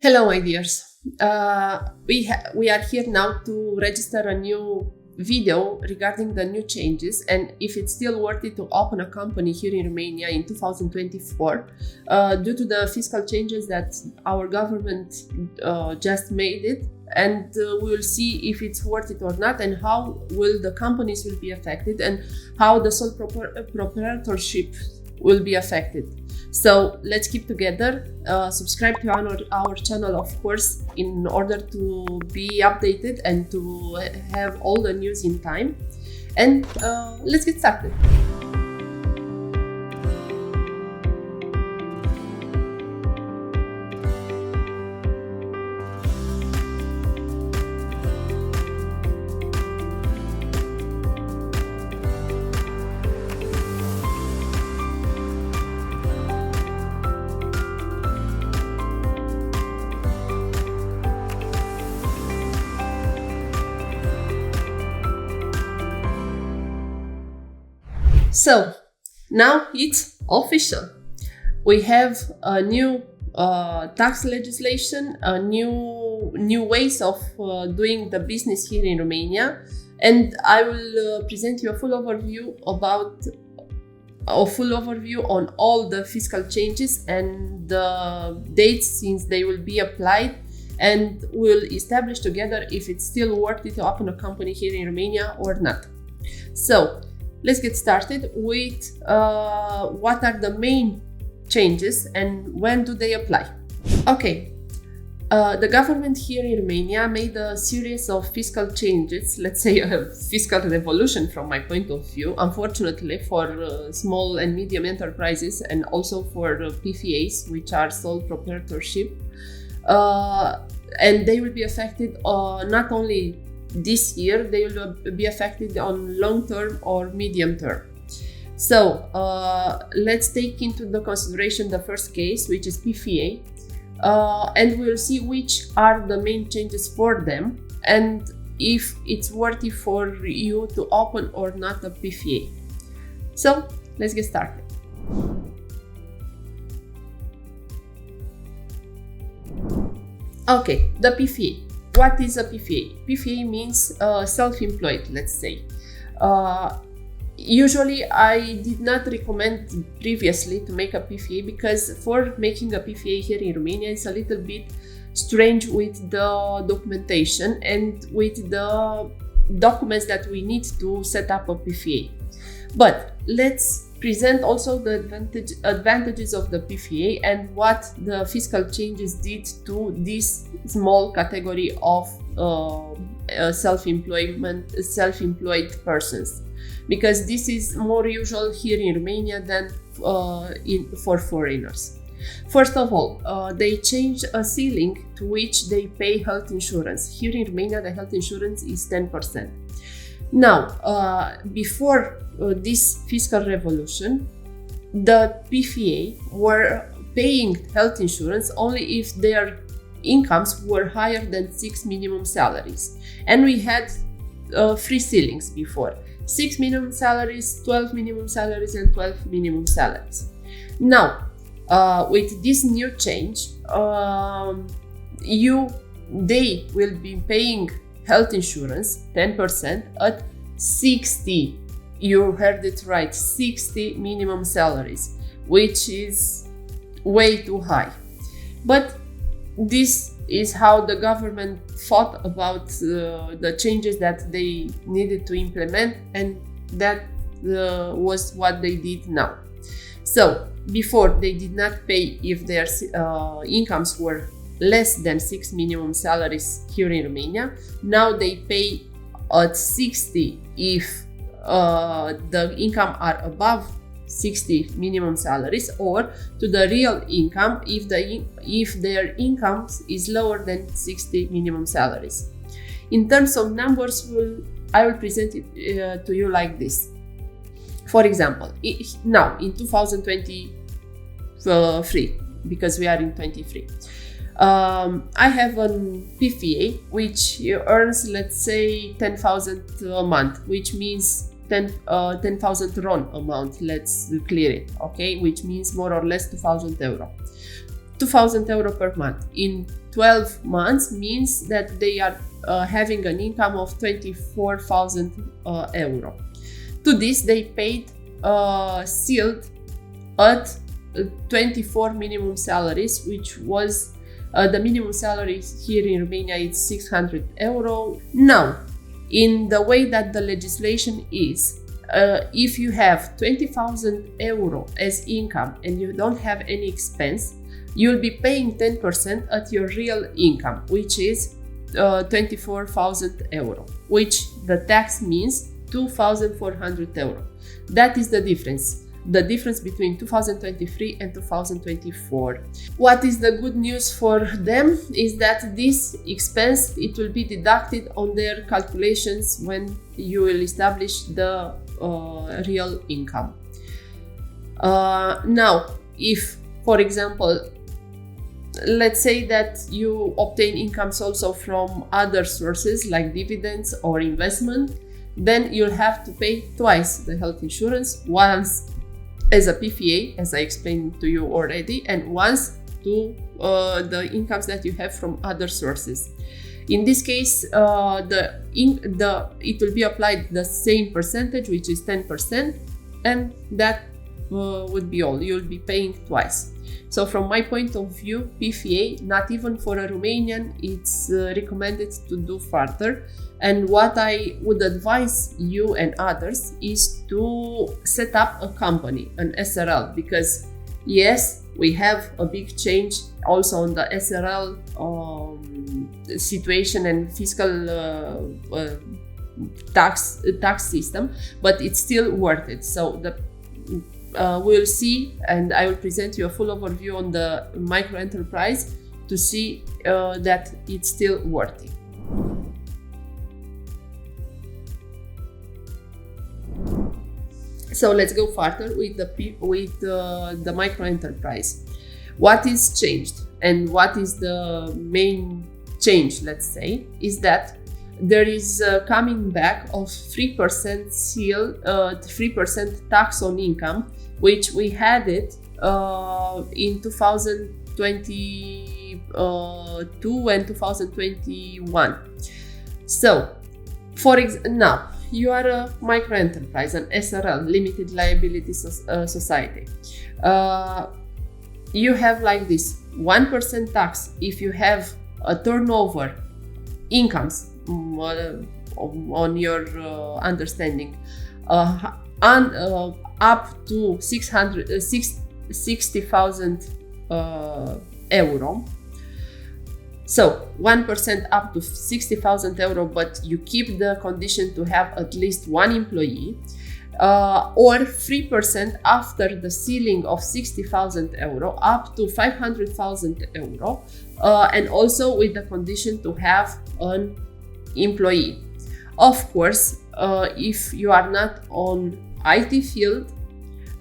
Hello, my dears. We are here now to register a new video regarding the new changes and if it's still worth it to open a company here in Romania in 2024 due to the fiscal changes that our government just made it, and we will see if it's worth it or not, and how will the companies will be affected and how the sole proprietorship will be affected. So let's keep together, subscribe to our channel, of course, in order to be updated and to have all the news in time. And let's get started. So now it's official. We have a new tax legislation, a new ways of doing the business here in Romania, and I will present you a full overview on all the fiscal changes and the dates since they will be applied, and we'll establish together if it's still worth it to open a company here in Romania or not. So let's get started with what are the main changes and when do they apply. Okay, the government here in Romania made a series of fiscal changes, let's say a fiscal revolution from my point of view, unfortunately for small and medium enterprises and also for PFAs, which are sole proprietorship, and they will be affected not only this year, they will be affected on long term or medium term. So let's take into the consideration the first case, which is PFA, and we'll see which are the main changes for them and if it's worthy for you to open or not a PFA. So let's get started. Okay, the PFA. What is a PFA? PFA means self-employed, let's say. Usually I did not recommend previously to make a PFA because for making a PFA here in Romania is a little bit strange with the documentation and with the documents that we need to set up a PFA. But let's present also the advantages of the PFA and what the fiscal changes did to this small category of self-employed persons, because this is more usual here in Romania than for foreigners. First of all, they changed a ceiling to which they pay health insurance. Here in Romania, the health insurance is 10%. Now, before this fiscal revolution, the PFA were paying health insurance only if their incomes were higher than 6 minimum salaries. And we had 3 ceilings before: 6 minimum salaries, 12 minimum salaries, and 12 minimum salaries. Now, with this new change, they will be paying health insurance 10% at 60, you heard it right, 60 minimum salaries, which is way too high. But this is how the government thought about the changes that they needed to implement, and that was what they did now. So before, they did not pay if their incomes were less than 6 minimum salaries here in Romania. Now they pay at 60 if the income are above 60 minimum salaries, or to the real income if their income is lower than 60 minimum salaries. In terms of numbers, I will present it to you like this. For example, now in 2023, because we are in 23, I have a PFA which earns, let's say, 10,000 a month, which means 10,000 RON amount, let's clear it, okay, which means more or less 2,000 euro. 2,000 euro per month. In 12 months means that they are having an income of 24,000 euro. To this, they paid sealed at 24 minimum salaries, which was the minimum salary here in Romania is 600 euro. Now, in the way that the legislation is, if you have 20,000 euro as income and you don't have any expense, you'll be paying 10% at your real income, which is 24,000 euro, which the tax means 2,400 euro. That is the difference between 2023 and 2024. What is the good news for them is that this expense, it will be deducted on their calculations when you will establish the real income. Now, if, for example, let's say that you obtain incomes also from other sources like dividends or investment, then you'll have to pay twice the health insurance, once as a PFA, as I explained to you already, and once to the incomes that you have from other sources. In this case, it will be applied the same percentage, which is 10%, and that would be all. You'll be paying twice. So from my point of view, PFA, not even for a Romanian, it's recommended to do further. And what I would advise you and others is to set up a company, an SRL, because yes, we have a big change also on the SRL situation and fiscal tax system, but it's still worth it. So we'll see, and I will present you a full overview on the microenterprise to see that it's still worth it. So let's go further with the microenterprise. What is changed and what is the main change, let's say, is that there is coming back of 3% seal, 3% tax on income, which we had it in 2022 and 2021. So, now you are a microenterprise, an SRL, limited liability society. You have like this 1% tax if you have a turnover incomes on your understanding up to 60,000 euro. So 1% up to 60,000 euro, but you keep the condition to have at least one employee, or 3% after the ceiling of 60,000 euro up to 500,000 euro, and also with the condition to have an employee. Of course, if you are not on IT field,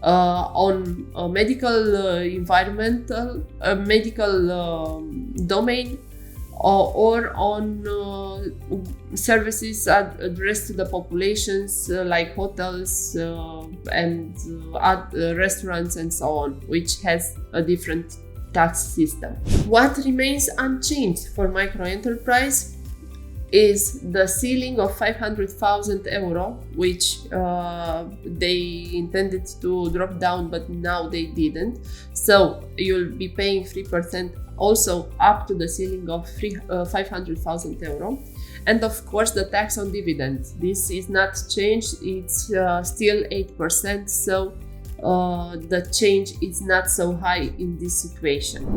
on a medical environmental, medical domain, or on services addressed to the populations like hotels and restaurants and so on, which has a different tax system. What remains unchanged for microenterprise is the ceiling of 500,000 euro, which they intended to drop down, but now they didn't. So you'll be paying 3% also up to the ceiling of 500,000 euro. And of course, the tax on dividends. This is not changed, it's still 8%. So the change is not so high in this situation.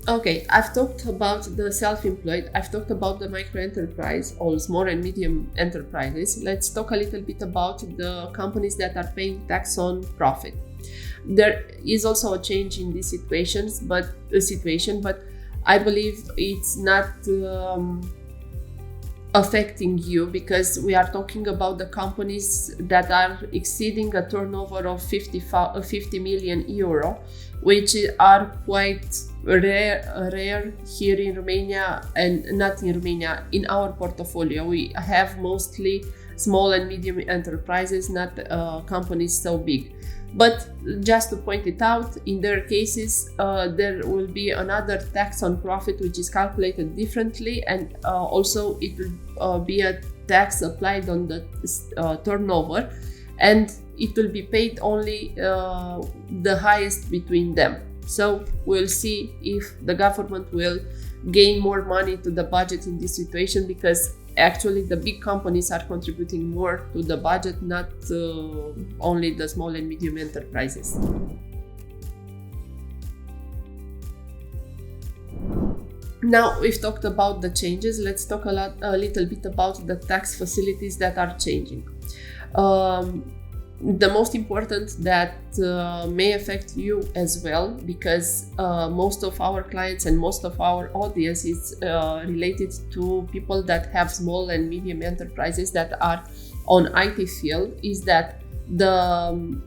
Okay, I've talked about the self-employed, I've talked about the microenterprise or small and medium enterprises. Let's talk a little bit about the companies that are paying tax on profit. There is also a change in these situations, but I believe it's not affecting you, because we are talking about the companies that are exceeding a turnover of 50 million euro, which are quite rare here in Romania, and not in Romania, in our portfolio. We have mostly small and medium enterprises, not companies so big. But just to point it out, in their cases, there will be another tax on profit which is calculated differently, and also it will be a tax applied on the turnover, and it will be paid only the highest between them. So we'll see if the government will gain more money to the budget in this situation, because actually the big companies are contributing more to the budget, not only the small and medium enterprises. Now we've talked about the changes, let's talk a little bit about the tax facilities that are changing. The most important that may affect you as well, because most of our clients and most of our audience is related to people that have small and medium enterprises that are on IT field, is that the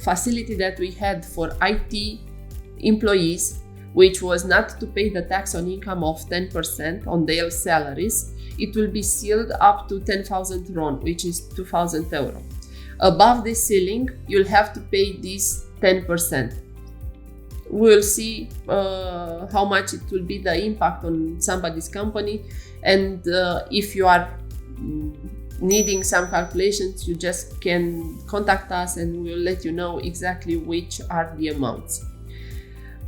facility that we had for IT employees, which was not to pay the tax on income of 10% on their salaries, it will be sealed up to 10,000 RON, which is 2,000 euro. Above this ceiling, you'll have to pay this 10%. We'll see how much it will be the impact on somebody's company, and if you are needing some calculations, you just can contact us and we'll let you know exactly which are the amounts.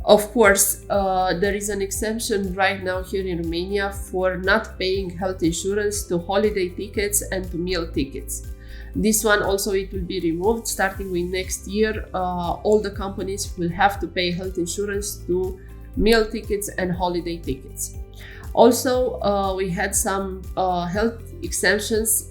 Of course, there is an exemption right now here in Romania for not paying health insurance to holiday tickets and to meal tickets. This one also, it will be removed starting with next year. All the companies will have to pay health insurance to meal tickets and holiday tickets. Also, we had some health exemptions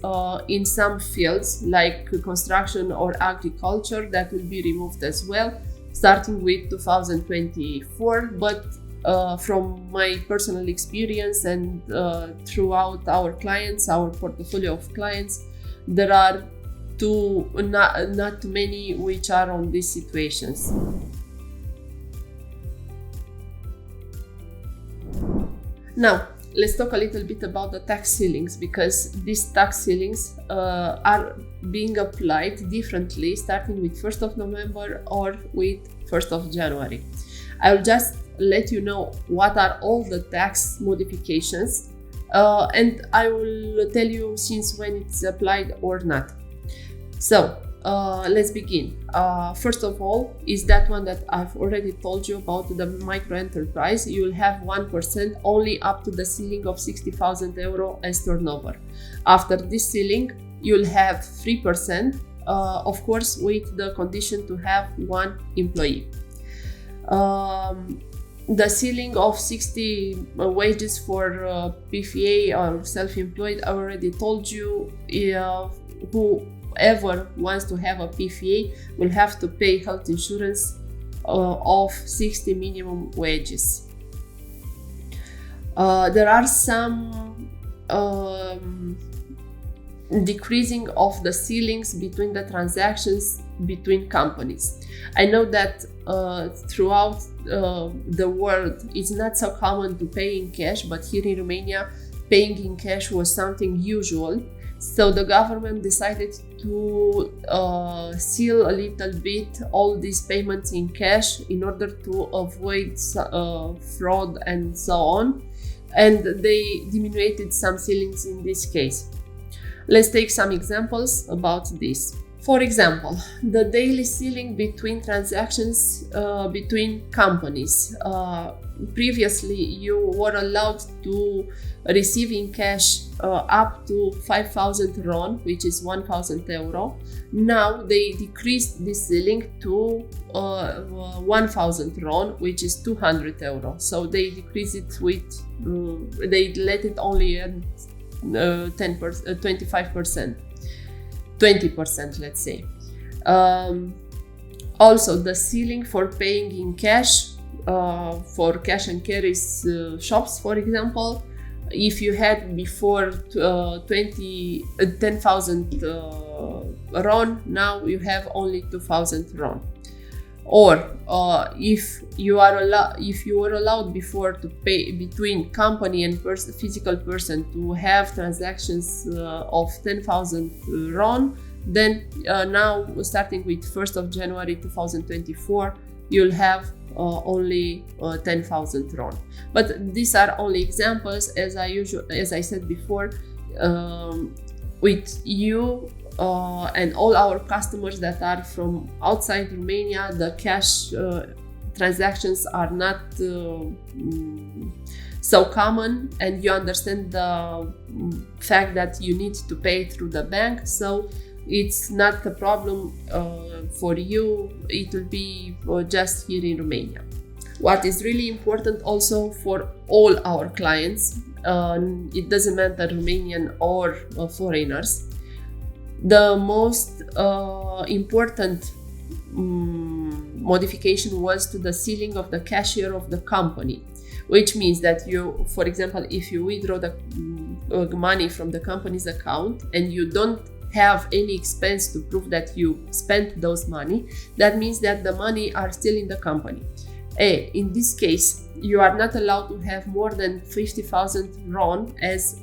in some fields like construction or agriculture that will be removed as well, starting with 2024. But from my personal experience and throughout our clients, our portfolio of clients, there are not too many which are on these situations. Now, let's talk a little bit about the tax ceilings, because these tax ceilings are being applied differently starting with 1st of November or with 1st of January. I will just let you know what are all the tax modifications, and I will tell you since when it's applied or not. So let's begin. First of all is that one that I've already told you about, the microenterprise. You will have 1% only up to the ceiling of 60,000 euro as turnover. After this ceiling, you'll have 3%, of course, with the condition to have one employee. The ceiling of 60 wages for PFA or self-employed, I already told you. Whoever wants to have a PFA will have to pay health insurance of 60 minimum wages. There are some decreasing of the ceilings between the transactions between companies. I know that throughout the world it's not so common to pay in cash, but here in Romania paying in cash was something usual. So the government decided to seal a little bit all these payments in cash in order to avoid fraud and so on, and they diminuted some ceilings in this case. Let's take some examples about this. For example, the daily ceiling between transactions between companies. Previously, you were allowed to receive in cash up to 5,000 RON, which is 1,000 euro. Now they decreased this ceiling to 1,000 RON, which is 200 euro. So they decreased it with, they let it only at 25%. 20%, let's say. Also, the ceiling for paying in cash for cash and carries shops, for example, if you had before 10,000 RON, now you have only 2,000 RON. Or if you were allowed before to pay between company and physical person to have transactions of 10,000 RON, then now starting with 1st of January 2024, you'll have only 10,000 RON. But these are only examples, as I said before. With you and all our customers that are from outside Romania, the cash transactions are not so common, and you understand the fact that you need to pay through the bank, so it's not a problem for you. It will be just here in Romania. What is really important also for all our clients, it doesn't matter Romanian or foreigners, the most important modification was to the ceiling of the cashier of the company, which means that you, for example, if you withdraw the money from the company's account and you don't have any expense to prove that you spent those money, that means that the money are still in the company. In this case, you are not allowed to have more than 50,000 RON as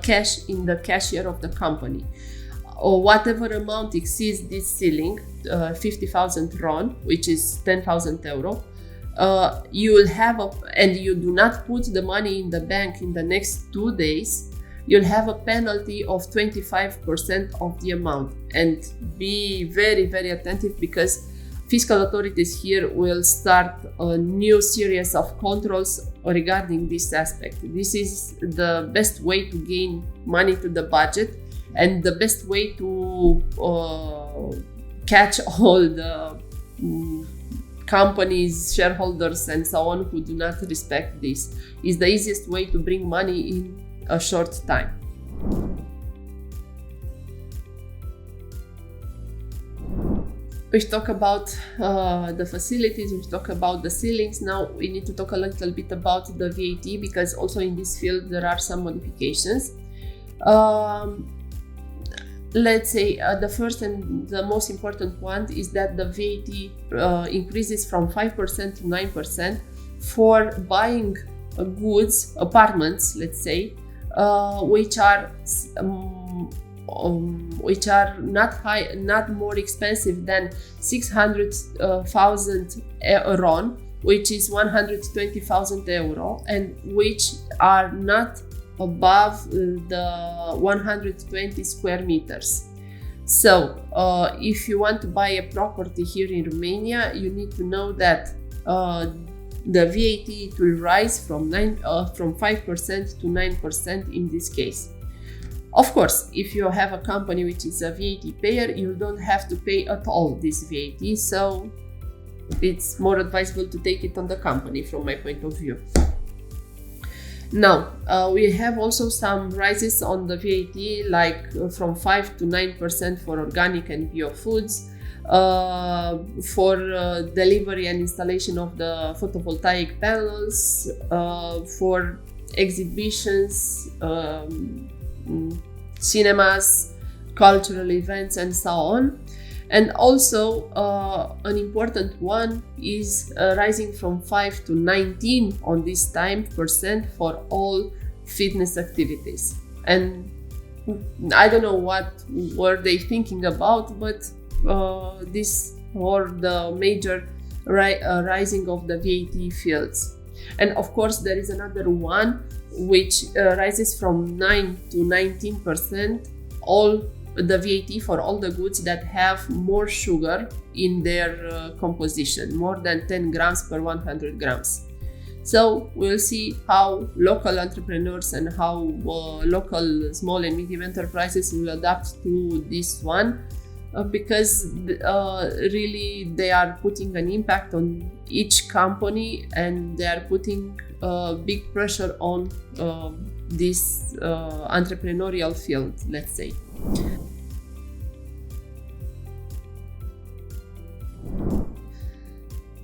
cash in the cashier of the company. Or whatever amount exceeds this ceiling, 50,000 RON, which is 10,000 euro, you will have and you do not put the money in the bank in the next 2 days, you'll have a penalty of 25% of the amount. And be very, very attentive, because fiscal authorities here will start a new series of controls regarding this aspect. This is the best way to gain money to the budget, and the best way to catch all the companies, shareholders, and so on who do not respect this. Is the easiest way to bring money in a short time. We've talked about the facilities, we've talked about the ceilings. Now we need to talk a little bit about the VAT, because also in this field there are some modifications. Let's say the first and the most important one is that the VAT increases from 5% to 9% for buying goods, apartments, let's say, which are not more expensive than 600,000 RON, which is 120,000 euro, and which are not above the 120 square meters. So if you want to buy a property here in Romania, you need to know that the VAT will rise from 5% to 9% in this case. Of course, if you have a company which is a VAT payer, you don't have to pay at all this VAT, so it's more advisable to take it on the company from my point of view. Now, we have also some rises on the VAT, like from 5 to 9% for organic and bio foods, for delivery and installation of the photovoltaic panels, for exhibitions, cinemas, cultural events, and so on. And also an important one is rising from 5 to 19 on this time % for all fitness activities. And I don't know what were they thinking about, but this were the major rising of the VAT fields. And of course there is another one which rises from 9 to 19%, all the VAT for all the goods that have more sugar in their composition, more than 10 grams per 100 grams. So we'll see how local entrepreneurs and how local small and medium enterprises will adapt to this one, because really they are putting an impact on each company, and they are putting big pressure on this entrepreneurial field, let's say.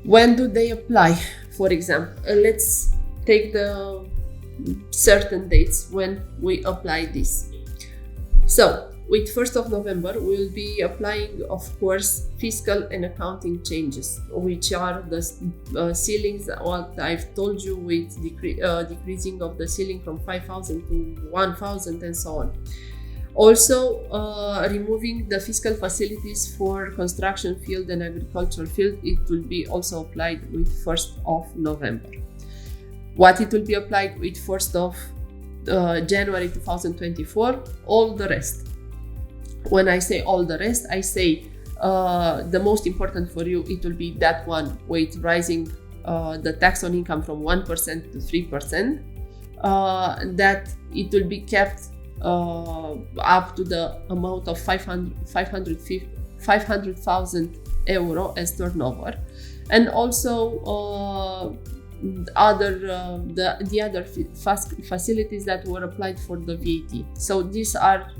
When do they apply? For example, let's take the certain dates when we apply this. So with 1st of November, we'll be applying, of course, fiscal and accounting changes, which are the ceilings, what I've told you, with decreasing of the ceiling from 5,000 to 1,000 and so on. Also, removing the fiscal facilities for construction field and agricultural field, it will be also applied with 1st of November. What it will be applied with 1st of January 2024, all the rest. When I say all the rest, I say the most important for you, it will be that one with rising the tax on income from 1% to 3%, that it will be kept up to the amount of 500,000 euro as turnover, and also the other facilities that were applied for the VAT. So these are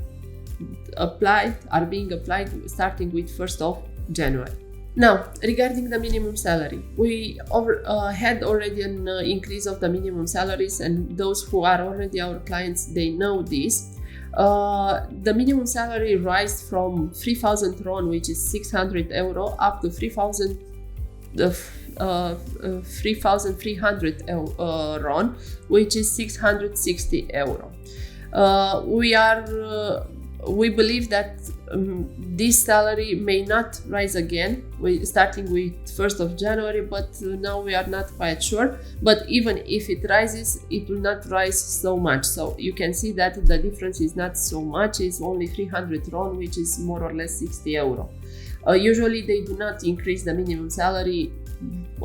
being applied starting with 1st of January. Now, regarding the minimum salary, we had already an increase of the minimum salaries, and those who are already our clients, they know this. The minimum salary rise from 3,000 RON, which is 600 euro, up to 3,300 RON, which is 660 euro. We believe that this salary may not rise again, starting with 1st of January, but now we are not quite sure. But even if it rises, it will not rise so much. So you can see that the difference is not so much, it's only 300 RON, which is more or less 60 euro. Usually they do not increase the minimum salary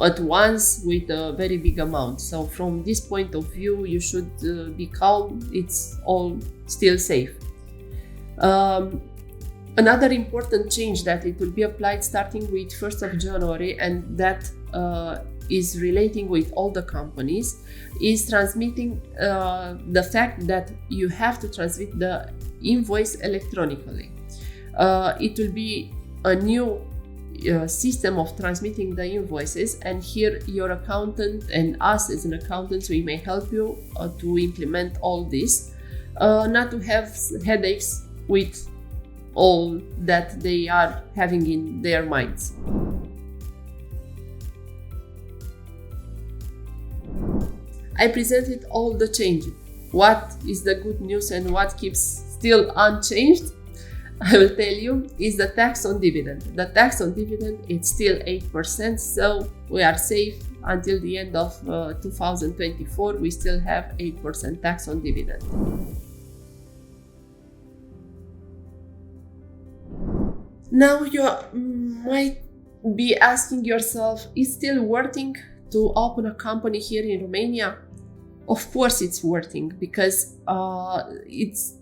at once with a very big amount. So from this point of view, you should be calm, it's all still safe. Another important change that it will be applied starting with 1st of January, and that is relating with all the companies, is transmitting the fact that you have to transmit the invoice electronically. It will be a new system of transmitting the invoices, and here your accountant and us as an accountant, we may help you to implement all this, not to have headaches with all that they are having in their minds. I presented all the changes. What is the good news and what keeps still unchanged? I will tell you, is the tax on dividend. The tax on dividend, it's still 8%, so we are safe until the end of 2024. We still have 8% tax on dividend. Now you might be asking yourself, is it still worthing to open a company here in Romania? Of course it's worthing, because it's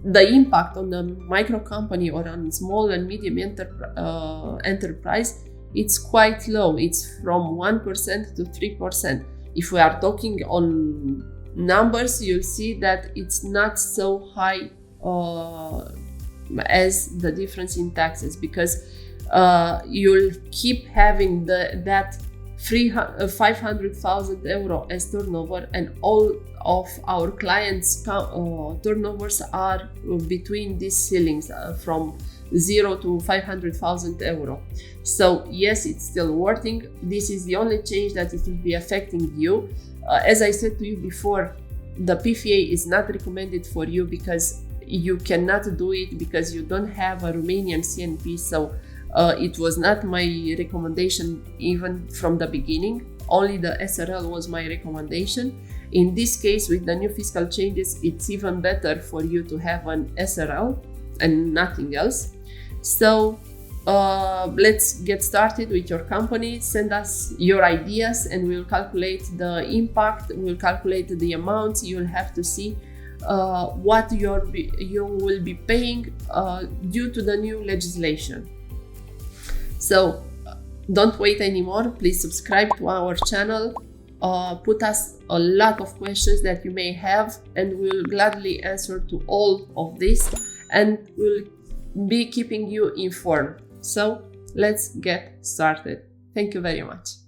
the impact on a micro company or on small and medium enterprise, it's quite low. It's from 1% to 3%. If we are talking on numbers, you'll see that it's not so high as the difference in taxes, because you'll keep having that 500,000 euro as turnover, and all of our clients' turnovers are between these ceilings from 0 to 500,000 euro. So yes, it's still working. This is the only change that it will be affecting you. As I said to you before, the PFA is not recommended for you because you cannot do it because you don't have a Romanian CNP. So it was not my recommendation even from the beginning. Only the SRL was my recommendation. In this case, with the new fiscal changes, it's even better for you to have an SRL and nothing else. So let's get started with your company. Send us your ideas and we'll calculate the impact, we'll calculate the amounts. You'll have to see what you will be paying due to the new legislation. So don't wait anymore. Please subscribe to our channel. Put us a lot of questions that you may have, and we'll gladly answer to all of this, and we'll be keeping you informed. So let's get started. Thank you very much.